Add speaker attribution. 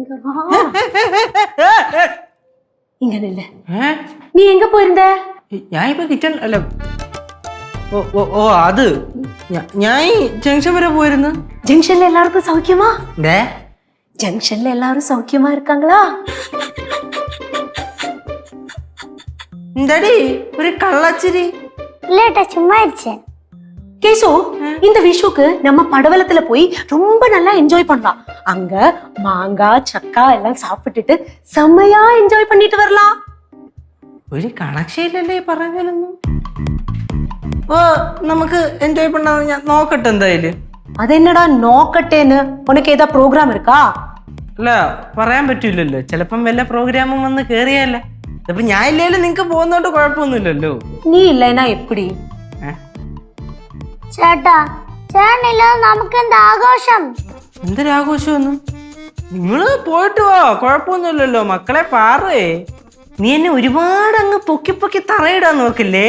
Speaker 1: இங்க வா. இங்க நில்லு. நீ எங்க போயிருந்த?
Speaker 2: ഞാൻ ഇപ്പൊ കിച്ചൺ അല്ല. ഓ അത് ഞാൻ ജംഗ്ഷൻ വരെ പോയിരുന്നു.
Speaker 1: ஜங்ஷன்ல எல்லாருக்கும் சௌக்கியமா?
Speaker 2: ഡേ
Speaker 1: ஜங்ஷன்ல எல்லாரும் சௌக்கியமா இருக்காங்களா?
Speaker 2: എന്താടി ഒരു കള്ളച്ചിരി?
Speaker 3: இல்லட்டா சும்மா இருச்சேன்.
Speaker 1: கேசு, இந்த விஷுக்கு நம்ம படவலத்துல போய் ரொம்ப நல்லா என்ஜாய் பண்ணலாம். அங்க மாங்காய் சக்கா எல்லாம் சாப்பிட்டுட்டு செம்மையா என்ஜாய் பண்ணிட்டு வரலாம்.
Speaker 2: ഒരു കണക്ഷയില്ലല്ലേ പറഞ്ഞാലൊന്നും. ഓ നമുക്ക് എൻജോയ് பண்ணാന്ന് ഞാൻ നോക്കട്ടെ എന്തായാലും.
Speaker 1: அது என்னடா நோக்கட்டேன்னு? உனக்கு ஏதா ப்ரோக்ராம் இருக்கா?
Speaker 2: അല്ല പറയാൻ പറ്റൂലല്ലോ, ചിലപ്പം വല്ല പ്രോഗ്രാമും വന്ന് കേറിയല്ലേ. അപ്പൊ ഞാൻ ഇല്ലേലും നിങ്ങക്ക് പോകുന്നോണ്ട് കുഴപ്പമൊന്നുമില്ലല്ലോ.
Speaker 1: நீ இல்லைன்னா எப்படி?
Speaker 3: ചേട്ടാ ചേട്ടനില്ല നമുക്ക് എന്താ ആഘോഷം?
Speaker 2: എന്തൊരാഘോഷമൊന്നും? നിങ്ങള് പോയിട്ട് വാ, കുഴപ്പമൊന്നുമില്ലല്ലോ. മക്കളെ പാറേ, നീ എന്നെ ഒരുപാട് അങ്ങ് പൊക്കി പൊക്കി തറയിടാൻ നോക്കില്ലേ.